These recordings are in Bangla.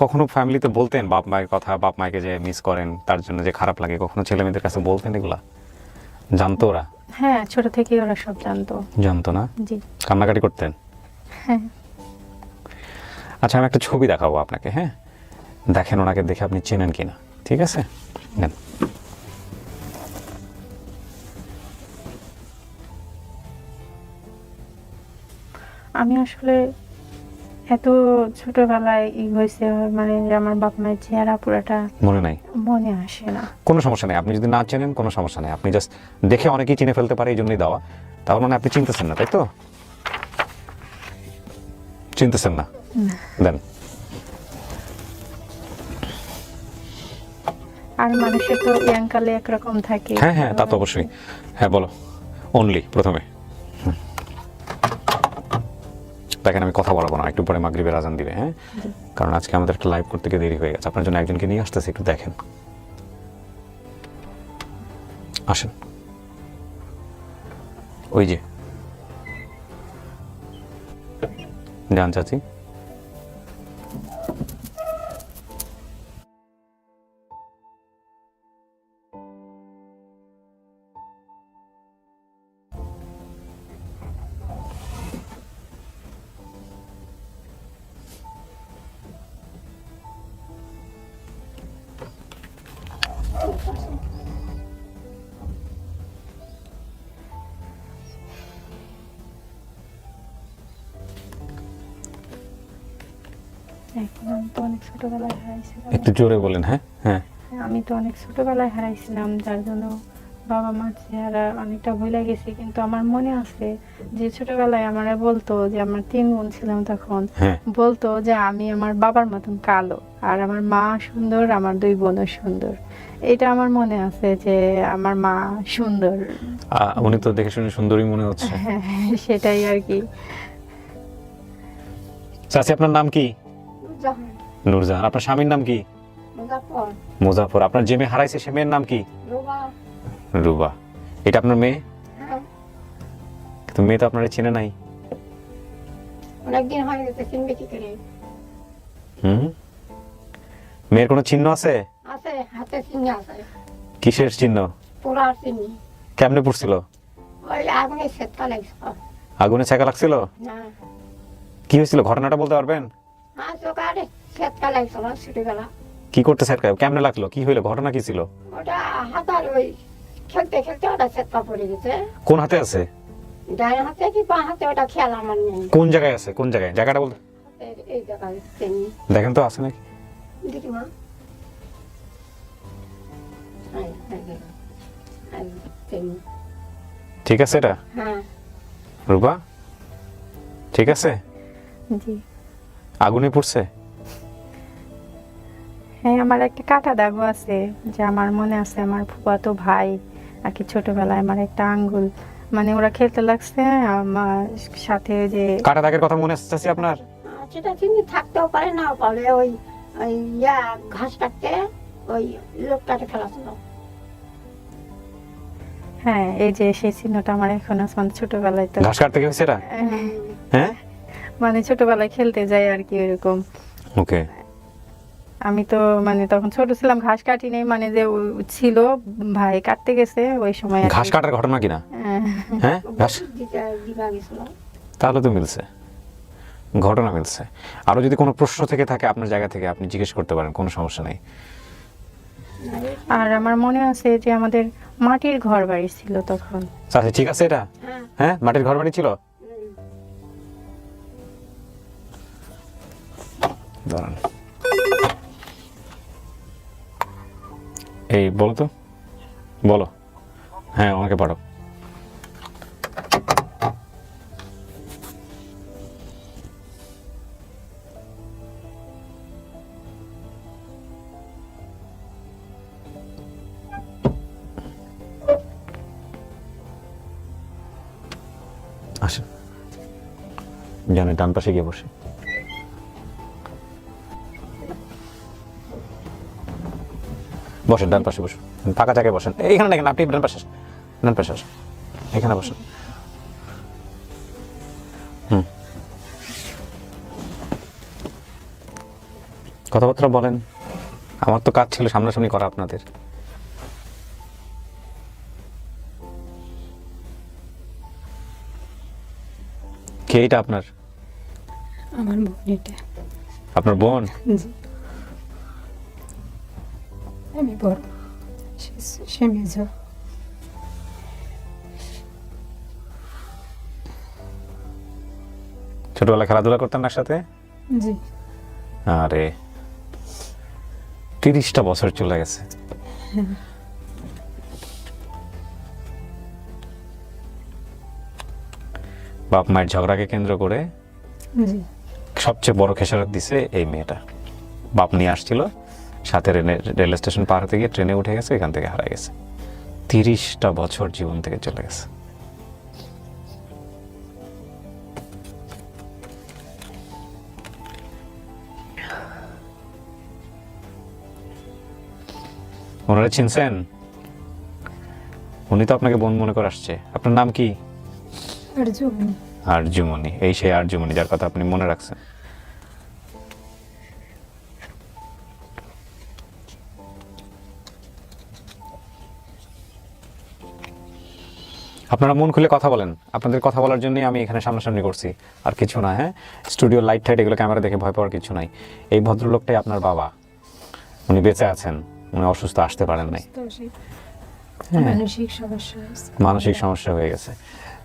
কখনো ফ্যামিলিতে বলতেন বাপ মায়ের কথা, বাপ মাকে যে মিস করেন, তার জন্য যে খারাপ লাগে, কখনো ছেলে মেয়েদের কাছে বলতেন এগুলা? জানতো ওরা? হ্যাঁ, ছোট থেকেই ওরা সব জানতো। জানতো না? জি। কান্নাকাটি করতেন? হ্যাঁ। আচ্ছা, আমি একটা ছবি দেখাবো আপনাকে, হ্যাঁ? দেখেন ওনাকে দেখে আপনি চেনেন কিনা, ঠিক আছে? নেন। আমি আসলে এত ছোটবেলায় হয়েছে, মানে যে আমার বাপ মায়ের চেহারা পুরাটা মনে নাই? মনে আসে না। কোনো সমস্যা নেই, আপনি যদি না চেনেন কোনো সমস্যা নেই, আপনি জাস্ট দেখে অনেকেই চিনে ফেলতে পারে, এই জন্যই দেওয়া। তার মানে আপনি চিনতেছেন না, তাই তো? চিনতেছেন না? দেন। আর মানুষের তো ইয়াংকালে একরকম থাকে। হ্যাঁ হ্যাঁ, তা তো অবশ্যই। হ্যাঁ বলো। অনলি প্রথমে দেখেন, আমি কথা বলবো না, একটু পরে মাগরিবের আজান দিবে, হ্যাঁ? কারণ আজকে আমাদের একটা লাইভ করতে গিয়ে দেরি হয়ে গেছে। আপনার জন্য একজনকে নিয়ে আসতেছি, একটু দেখেন। আসেন। ওই যে যান চাচি। এখন আমি তো অনেক ছোটবেলায় হারাইছিলাম। একটু জোরে বলেন। হ্যাঁ হ্যাঁ। আমি তো অনেক ছোটবেলায় হারাইছিলাম, যার জন্য বাবা মার চেহারা অনেকটা ভুলে গেছি। কিন্তু আমার মনে আছে যে ছোটবেলায় আমারে বলতো যে, আমার 3 বোন ছিলাম তখন, হ্যাঁ। বলতো যে আমি আমার বাবার মতন কালো, আর আমার মা সুন্দর, আমার 2 বোনও সুন্দর। এটা আমার মনে আছে যে আমার মা সুন্দর। উনি তো দেখে শুনে সুন্দরী মনে হচ্ছে। হ্যাঁ, সেটাই আর কি। চাচি, আপনার নাম কি? নূরজাহান। আপনার স্বামীর নাম কি? মুজাফর। আপনার যে মেয়ে হারাইছে সে মেয়ের নাম কি? রুবা। এটা আপনার মেয়ে? কিন্তু মেয়ে তো আপনারা চেনে নাই। অনেকদিন হয়ে গেছে, চিনবে কি করে? মেয়ের কোনো চিহ্ন আছে? আছে, হাতে চিনি আছে। কিসের চিহ্ন? পোড়ার চিনি। কেমনে পড়ছিল? ওই আগুনে সেটকা লাগছিল। আগুনে ছেঁকা লাগছিল? না, কি হয়েছিল ঘটনাটা বলতে পারবেন? চোখারে সেটকা লাগছিল ছোটবেলা। কি করতে ছেঁকা? কেমনে লাগলো? কি হইলো? ঘটনা কি ছিল? ওটা হাতার ওই খেলতে খেলতে ওটা সেটকা পড়ে গেছে। কোন হাতে আছে? ডান হাতে কি বাঁ হাতে ওটা খেয়াল আমার নেই। কোন জায়গায় আছে? কোন জায়গায়? জায়গাটা বলতে এই জায়গায় চিনি। দেখেন তো আছে নাকি। দেখি মা। চিনি। ঠিক আছে এটা? হ্যাঁ। রূপা ঠিক আছে? জি। আগুনে পড়ছে? হ্যাঁ, আমার একটা কাটা দাগও আছে, যে আমার মনে আছে আমার ফুফাতো ভাই আর কি ছোটবেলায় আমার একটা আঙ্গুল, মানে ওরা খেলতে লাগছে আমার সাথে, যে কাটা দাগের কথা মনে আসছে আপনার? সেটা চিনি থাকতেও পারে, নাও পারে। ওই ওই ঘাস কাটতে ওই লোকটাকে ফেলাছিল। হ্যাঁ, এই যে সেই চিহ্নটা আমার এখন আছে, মানে ছোটবেলায় তো ঘাস কাটতে গেছে এটা? হ্যাঁ, মানে ছোটবেলায় খেলতে যাই আর কি এরকম। ওকে। আমি তো মানে তখন ছোট ছিলাম, ঘাস কাটি নেই, মানে যে ছিল ভাই কাটতে গেছে ওই সময় আর কি। ঘাস কাটার ঘটনা কিনা? হ্যাঁ। হ্যাঁ, ঘাস। দিবা গেছিল। তাহলে তো মিলছে, ঘটনা মিলছে। আরো যদি কোনো প্রশ্ন থেকে থাকে আপনার জায়গা থেকে আপনি জিজ্ঞেস করতে পারেন, কোনো সমস্যা নেই। আর আমার মনে আছে যে আমাদের মাটির ঘর বাড়ি ছিল তখন। আচ্ছা ঠিক আছে এটা? হ্যাঁ। হ্যাঁ, মাটির ঘর বাড়ি ছিল। দাঁড়ান, এই বলো তো, বলো। হ্যাঁ, আমাকে পাঠাও। আসেন, জানে ডান পাশে গিয়ে বসে। বসেন, ডান পাশে বসুন, ফাঁকা জায়গায় বসেন। এইখানে দেখেন, আপনি ডান পাশে, ডান পাশে আসেন, এখানে বসেন। কথাবার্তা বলেন, আমার তো কাজ ছিল সামনাসামনি করা আপনাদের। কে এটা আপনার? আমার বোন এটা। আপনার বোন? জি, আমি বড়, সে মেজ। ছোটবেলায় খেলাধুলা করতেন একসাথে? জি, আরে 30টা বছর চলে গেছে। বাপ মায়ের ঝগড়াকে কেন্দ্র করে জি, সবচেয়ে বড় খেসারত দিছে এই মেয়েটা। বাপ নিয়ে আসছিল, সাথে রেল স্টেশন পার হতে গিয়ে ট্রেনে উঠে গেছে, এখান থেকে হারা গেছে। 30টা বছর জীবন থেকে চলে গেছে। ওনারা চিনছেন? উনি তো আপনাকে বোন মনে করে আসছে। আপনার নাম কি? অর্জুন। আরজুমনি। এই সেই আরজুমনি যার কথা আপনি মনে রাখছেন। আপনারা মন খুলে কথা বলেন, আপনাদের কথা বলার জন্যই আমি এখানে সামনাসামনি করছি, আর কিছু না। হ্যাঁ, স্টুডিও লাইট টাইট এগুলো ক্যামেরা দেখে ভয় পাওয়ার কিছু নাই। এই ভদ্রলোকটাই আপনার বাবা, উনি বেঁচে আছেন, উনি অসুস্থ, আসতে পারেন নাই। তো সে হ্যাঁ, মানসিক সমস্যা হয়েছে। মানসিক সমস্যা হয়ে গেছে।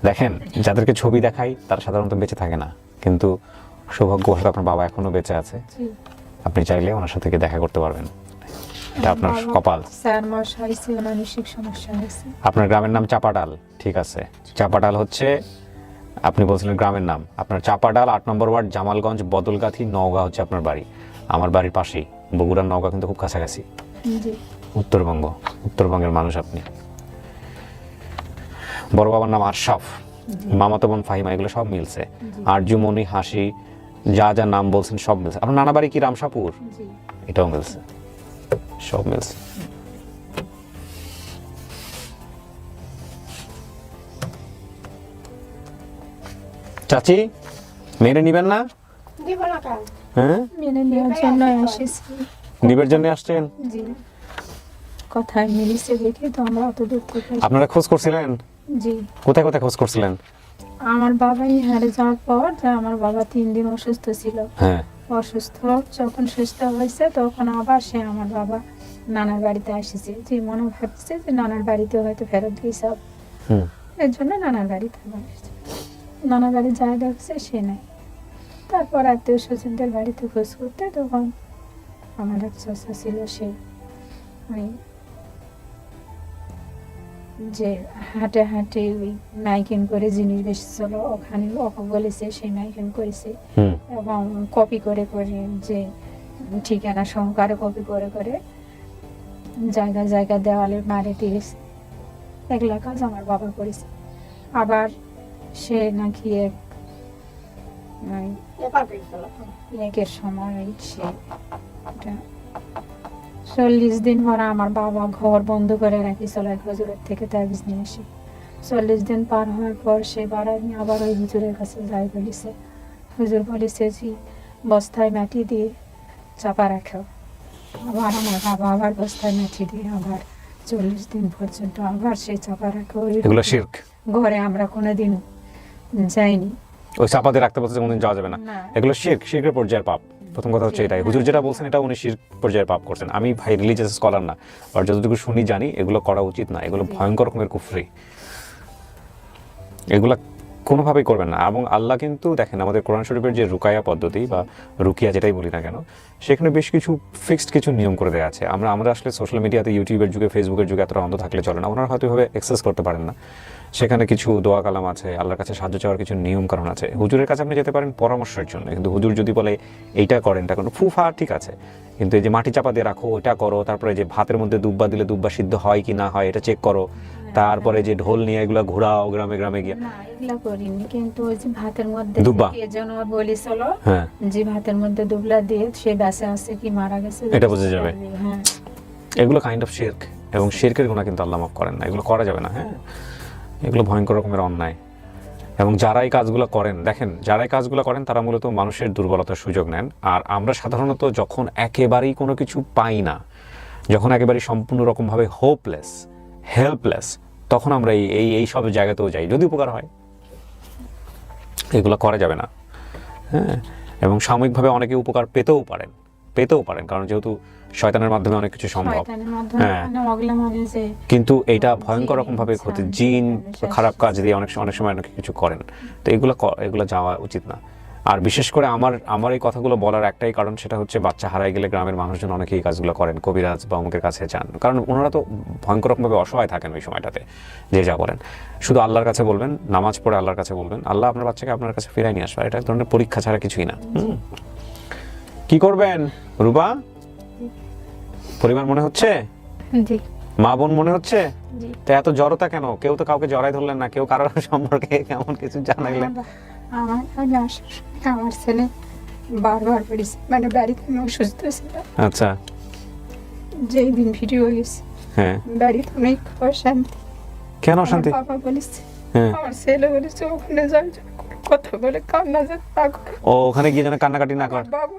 দেখেন, যাদেরকে ছবি দেখাই তারা সাধারণত বেঁচে থাকে না, কিন্তু সৌভাগ্যবশত আপনার বাবা এখনো বেঁচে আছে। জি, আপনি চাইলে ওনার সাথে গিয়ে দেখা করতে পারবেন, এটা আপনার কপাল। 4 মাস হয়েছে মানসিক সমস্যা হয়েছে। আপনার গ্রামের নাম চাপাডাল, ঠিক আছে? চাপাডাল হচ্ছে, আপনি বলছিলেন গ্রামের নাম, আপনার চাপাডাল 8 নম্বর ওয়ার্ড, জামালগঞ্জ, বদলগাথি, নওগাঁ হচ্ছে আপনার বাড়ি। আমার বাড়ির পাশেই, বগুড়ার নওগাঁ কিন্তু খুব কাছাকাছি। জি, উত্তরবঙ্গ, উত্তরবঙ্গের মানুষ আপনি। বড় বাবার নাম আরশাফ, মামাতো বোন ফাহিমা, এগুলো সব মিলছে। আরজুমনি, হাসি, যা যা নাম বলছেন সব মিলছে। আপনার নানা বাড়ি কি রামসাপুর? জি, এটাও মিলছে, সব মিলছে। চাচি, মেরে নিবেন না? দিব না কেন? হ্যাঁ, মেনে নেওয়ার জন্য এসেছি। নিবের জন্য আসছেন? জি, কথায় মিলিছে দেখে তো আমরা অত দূর থেকে। আপনারা খোঁজ করছিলেন? জি, কোথায় কোথায় খোঁজ করছিলেন? আমার বাবাই হারে যাওয়ার পর, যে আমার বাবা 3 দিন অসুস্থ ছিল, হ্যাঁ, অসুস্থ যখন সুস্থ হয়েছে তখন আবার সে আমার বাবা নানার বাড়িতে এসেছে। যে মনে ভাবছে যে নানার বাড়িতে হয়তো ফেরত দিয়েছে, হুম, এর জন্য নানার বাড়িতে আবার এসেছে। নানার বাড়ি যায় দেখছে সে নাই। তারপর আত্মীয় স্বজনদের বাড়িতে খোঁজ করতে, তখন আমার এক চাচা ছিল, সে ওই যে হাটে হাটে ওই মাইকিং করে জিনিস বেচছিল, ওখানে ওকে বলেছে, সে মাইকিং করেছে হুম, এবং কপি করে করে, যে ঠিকানা সহকারে কপি করে করে জায়গা জায়গা দেওয়ালে মারে দিয়েছে। এগুলা কাজ আমার বাবা করেছে। আবার সে নাকি পেপার পেয়েছিল। একের সময় সে 40 দিন পরে আমার বাবা ঘর বন্ধ করে রাখিছিল এক হুজুরের থেকে তাবিজ নিয়ে এসে। 40 দিন পার হওয়ার পর সে বাড়ায়নি, আবার ওই হুজুরের কাছে যাই বলেছে। হুজুর বলেছে যে বস্তায় মাটি দিয়ে চাপা রাখো। আবার আমার বাবা আবার বস্তায় মাটি দিয়ে আবার 40 দিন পর্যন্ত আবার সে চাপা রাখো। এগুলো শিরক। ঘরে আমরা কোনোদিন যাইনি। ওই চাপাতে রাখতে বলতে কোনদিন যাওয়া যাবে না, না। এগুলো শিরক, শিরকের পর্যায়ের পাপ। প্রথম কথা হচ্ছে এটাই, হুজুর যেটা বলছেন এটা উনি শিরক পর্যায়ের পাপ করছেন। আমি ভাই রিলিজিয়াস স্কলার না, আর যতটুকু শুনি জানি এগুলো করা উচিত না, এগুলো ভয়ঙ্কর রকমের কুফরি, এগুলা কোনোভাবেই করবেন না। এবং আল্লাহ কিন্তু দেখেন, আমাদের কোরআন শরীফের যে রুকায়া পদ্ধতি বা রুকিয়া যেটাই বলি না কেন, সেখানে বেশ কিছু ফিক্সড কিছু নিয়ম করে দেওয়া আছে। আমরা আসলে সোশ্যাল মিডিয়াতে, ইউটিউবের যুগে, ফেসবুকের যুগে এতটা অন্ধ থাকলে চলে না, ওনারা হয়তো এভাবে অ্যাক্সেস করতে পারেন না। সেখানে কিছু দোয়া কালাম আছে, আল্লাহর কাছে সাহায্য চাওয়ার কিছু নিয়ম কারণ আছে। হুজুরের কাছে আপনি যেতে পারেন পরামর্শের জন্য, কিন্তু হুজুর যদি বলে এইটা করেন, এটা করেন, ফুফা ঠিক আছে, কিন্তু এই যে মাটি চাপা দিয়ে রাখো ওটা করো, তারপরে যে ভাতের মধ্যে দুব্বা দিলে দুব্বা সিদ্ধ হয় কি না হয় এটা চেক করো, তারপরে যে ঢোল নিয়ে এগুলো ঘোরাও গ্রামে গ্রামে গিয়ে, না, এগুলা করিনি। কিন্তু ওই যে ভাতের মধ্যে দুব্বা। কে যেন বলেছিল হ্যাঁ, যে ভাতের মধ্যে দুবলা দিয়ে সে বেঁচে আছে কি মারা গেছে এটা বোঝা যাবে। হ্যাঁ, এগুলো কাইন্ড অফ শিরক, এবং শিরকের গুনাহ কিন্তু আল্লাহ মাফ করেন না, এগুলো করা যাবে না। হ্যাঁ, এগুলো ভয়ঙ্কর রকমের অন্যায়। এবং যারা এই কাজগুলো করেন, দেখেন যারা এই কাজগুলো করেন তারা মূলত মানুষের দুর্বলতার সুযোগ নেন। আর আমরা সাধারণত যখন একেবারেই কোনো কিছু পাই না, যখন একেবারেই সম্পূর্ণ রকমভাবে হোপলেস, হেল্পলেস, তখন আমরা এই সব জায়গাতেও যাই যদি উপকার হয়। এগুলো করা যাবে না, হ্যাঁ। এবং সাময়িকভাবে অনেকে উপকার পেতেও পারেন, কারণ যেহেতু শয়তানের মাধ্যমে অনেক কিছু সম্ভব, শয়তানের মাধ্যমে হ্যাঁ। মানে ওগুলা মানে যে কিন্তু এইটা ভয়ঙ্কর রকম ভাবে ক্ষতি, জিন খারাপ কাজ দিয়ে অনেক সময় অনেক কিছু করেন। তো এগুলো যাওয়া উচিত না। আর বিশেষ করে আমার এই কথাগুলো বলার একটাই কারণ, সেটা হচ্ছে বাচ্চা হারাই গেলে গ্রামের মানুষজন অনেকে এই কাজগুলো করেন, কবিরাজ বা অমুকের কাছে যান, কারণ ওনারা তো ভয়ঙ্কর রকমভাবে অসহায় থাকেন ওই সময়টাতে। যে যা করেন শুধু আল্লাহর কাছে বলবেন, নামাজ পড়ে আল্লাহর কাছে বলবেন, আল্লাহ আপনার বাচ্চাকে আপনার কাছে ফিরাই নিয়ে আসবে। এটা এক ধরনের পরীক্ষা ছাড়া কিছুই না। কি করবেন রুবা? পরিবার মনে হচ্ছে, জি মা বোন মনে হচ্ছে, জি। তো এত জড়তা কেন? কেউ তো কাউকে জড়াই ধরলেন না, কেউ কারোর সম্পর্কে কেমন কিছু জানাইলেন? আমার ছেলে বারবার পড়েছে, মানে বাড়িতে আমি অসুস্থ ছিলাম, আচ্ছা, যেই দিন ভিডিও গেছে হ্যাঁ। বাড়িতে অনেক অশান্তি। কেন আমার শান্তি? বাবা বলেছে, হ্যাঁ। আমার ছেলে বলেছে ওখানে যাই, কথা বলে কান্না যেন না করে। ও ওখানে গিয়ে যেন কান্নাকাটি না কর। বাবা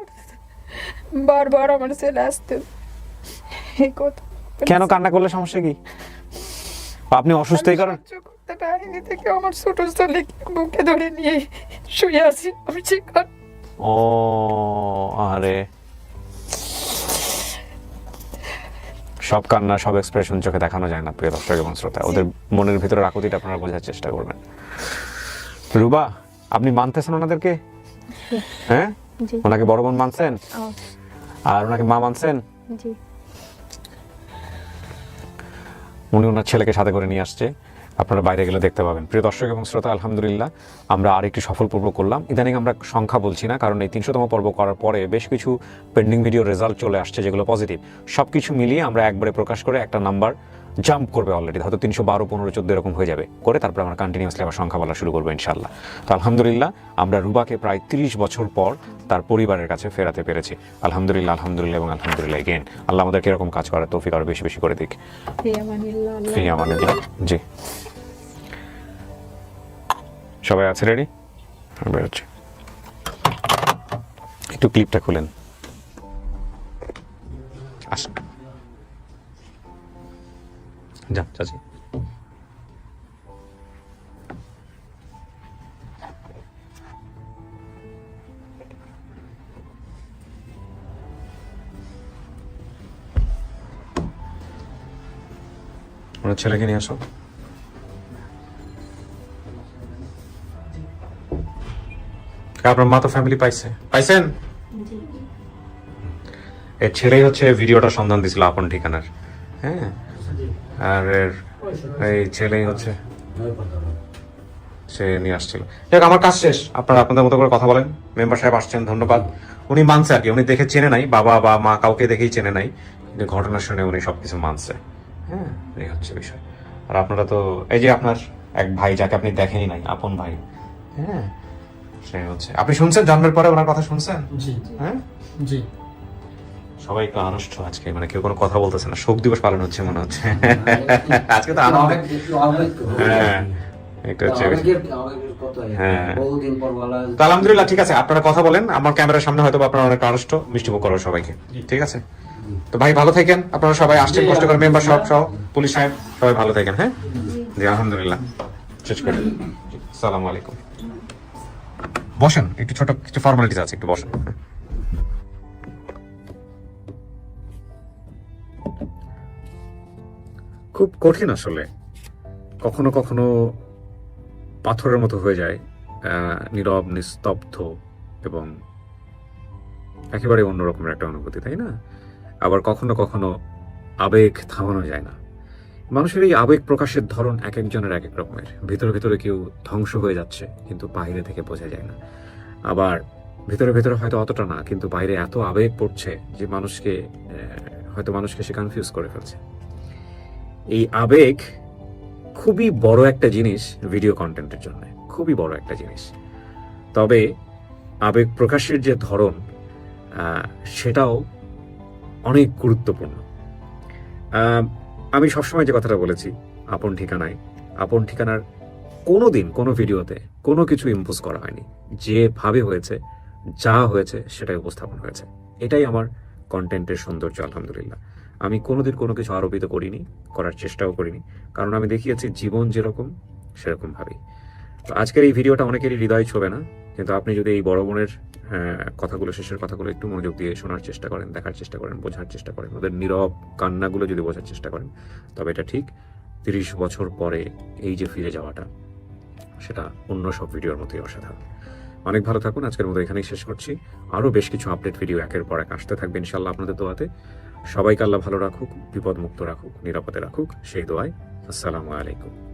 বারবার আমার ছেলে আসতে এই কথা বলেছে। কেন কান্না করলে সমস্যা কি? আপনি অসুস্থ এই কারণ? সহ্য করতে পারিনি থেকে আমার ছোট ছেলে বুকে ধরে নিয়ে শুয়ে আছি আমি সেখানে। ও আরে, সব কান্না, সব এক্সপ্রেশন চোখে দেখানো যায় না প্রিয় দর্শক এবং শ্রোতা। ওদের মনের ভিতরে আকুতিটা আপনারা বোঝার চেষ্টা করবেন। রুবা, আপনি মানতেছেন ওনাদেরকে? হ্যাঁ, জি ওনাকে বড় বোন মানছেন আর ওনাকে মা মানছেন? জি। উনি ওনার ছেলেকে সাথে করে নিয়ে আসছে, আপনারা বাইরে গেলে দেখতে পাবেন। প্রিয় দর্শক এবং শ্রোতা, আলহামদুলিল্লাহ আমরা আরেকটি সফল পর্ব করলাম। ইদানিং আমরা সংখ্যা বলছি না, কারণ এই 300তম পর্ব করার পরে বেশ কিছু পেন্ডিং ভিডিও রেজাল্ট চলে আসছে যেগুলো পজিটিভ। সব কিছু মিলিয়ে আমরা একবারে প্রকাশ করে একটা নাম্বার জাম্প করবে, অলরেডি হয়তো 312, 15, 14 এরকম হয়ে যাবে করে, তারপরে আমরা কন্টিনিউয়াসলি আবার সংখ্যা বলা শুরু করবো ইনশাল্লাহ। তো আলহামদুলিল্লাহ আমরা রুবাকে প্রায় 30 বছর পর তার পরিবারের কাছে ফেরাতে পেরেছি। আলহামদুলিল্লাহ, আলহামদুলিল্লাহ এবং আলহামদুলিল্লাহ এগেন। আল্লাহ আমাদেরকে এরকম কাজ করার তৌফিক আরো বেশি বেশি করে দিক। ফি আমানিল্লাহ। জি, সবাই আছে রেডি? বেরোচ্ছে, একটু ক্লিপটা খুলেন। আসুন, যান চাচি। ওনার ছেলেকে নিয়ে আসো। আপনার মা তো ফ্যামিলি পাইছেন? এর ছেলেই হচ্ছে ভিডিওটা সন্ধান দিছিল আপন ঠিকানার, হ্যাঁ। আর এই ছেলেই হচ্ছে সে নিয়ে আসছিল। দেখ আমার কাজ শেষ, আপনারা আপনাদের মতো করে কথা বলেন। মেম্বার সাহেব আসছেন, ধন্যবাদ। উনি মানছে আর কি, উনি দেখে চেনে নাই, বাবা বা মা কাউকে দেখেই চেনে নাই, কিন্তু ঘটনা শুনে উনি সবকিছু মানছে, হ্যাঁ। এই হচ্ছে বিষয়। আর আপনারা তো এই যে আপনার এক ভাই যাকে আপনি দেখেনি নাই, আপন ভাই, হ্যাঁ, সে হচ্ছে, আপনি শুনছেন জন্মের পরে ওনার কথা শুনছেন? জি হ্যাঁ জি। সবাই একটু আনুষ্ঠ আজকে, মানে কেউ কোনো কথা বলতেছে না, শোক দিবস পালন হচ্ছে মনে হচ্ছে। আজকে তো আনন্দ, হ্যাঁ এটা হচ্ছে হ্যাঁ। তো আলহামদুলিল্লাহ, ঠিক আছে, আপনারা কথা বলেন, আমার ক্যামেরার সামনে হয়তো আপনারা অনেক আনুষ্ঠ, মিষ্টিমুখ করো সবাইকে, ঠিক আছে? তো ভাই ভালো থাকেন, আপনারা সবাই আসছেন কষ্ট করে, মেম্বার সব সহ পুলিশ সাহেব সবাই ভালো থাকেন, হ্যাঁ। জি আলহামদুলিল্লাহ, শেষ করে আসসালামু আলাইকুম। বসেন, একটু ছোট কিছু ফর্মালিটিস আছে, একটু বসেন। খুব কঠিন আসলে, কখনো কখনো পাথরের মতো হয়ে যায়, নীরব, নিস্তব্ধ এবং একেবারে অন্যরকমের একটা অনুভূতি, তাই না? আবার কখনো কখনো আবেগ থামানো যায় না। মানুষের এই আবেগ প্রকাশের ধরন এক একজনের এক এক রকমের। ভিতরে ভিতরে কেউ ধ্বংস হয়ে যাচ্ছে কিন্তু বাইরে থেকে বোঝা যায় না, আবার ভিতরে ভিতরে হয়তো অতটা না, কিন্তু বাইরে এত আবেগ পড়ছে যে মানুষকে সে কনফিউজ করে ফেলছে। এই আবেগ খুবই বড় একটা জিনিস ভিডিও কন্টেন্টের জন্য, খুবই বড় একটা জিনিস। তবে আবেগ প্রকাশের যে ধরন সেটাও অনেক গুরুত্বপূর্ণ। আমি সবসময় যে কথাটা বলেছি, আপন ঠিকানার কোনোদিন কোনো ভিডিওতে কোনো কিছু ইম্পোজ করা হয়নি, যেভাবে হয়েছে যা হয়েছে সেটাই উপস্থাপন হয়েছে। এটাই আমার কন্টেন্টের সৌন্দর্য। আলহামদুলিল্লাহ, আমি কোনোদিন কোনো কিছু আরোপিত করিনি, করার চেষ্টাও করিনি, কারণ আমি দেখিয়েছি জীবন যেরকম সেরকম ভাবেই। তো আজকের এই ভিডিওটা অনেকেরই হৃদয় ছোঁবে না, কিন্তু আপনি যদি এই বড় বোনের কথাগুলো, শেষের কথাগুলো একটু মনোযোগ দিয়ে শোনার চেষ্টা করেন, দেখার চেষ্টা করেন, বোঝার চেষ্টা করেন, ওদের নীরব কান্নাগুলো যদি বোঝার চেষ্টা করেন, তবে এটা ঠিক 30 বছর পরে এই যে ফিরে যাওয়াটা, সেটা অন্য সব ভিডিওর মতোই অসাধারণ। অনেক ভালো থাকুন। আজকের মতো এখানেই শেষ করছি। আরও বেশ কিছু আপডেট ভিডিও একের পর এক আসতে থাকবে ইনশাল্লাহ আপনাদের দোয়াতে। সবাইকে আল্লাহ ভালো রাখুক, বিপদ মুক্ত রাখুক, নিরাপদে রাখুক, সেই দোয়ায়। আসসালামু আলাইকুম।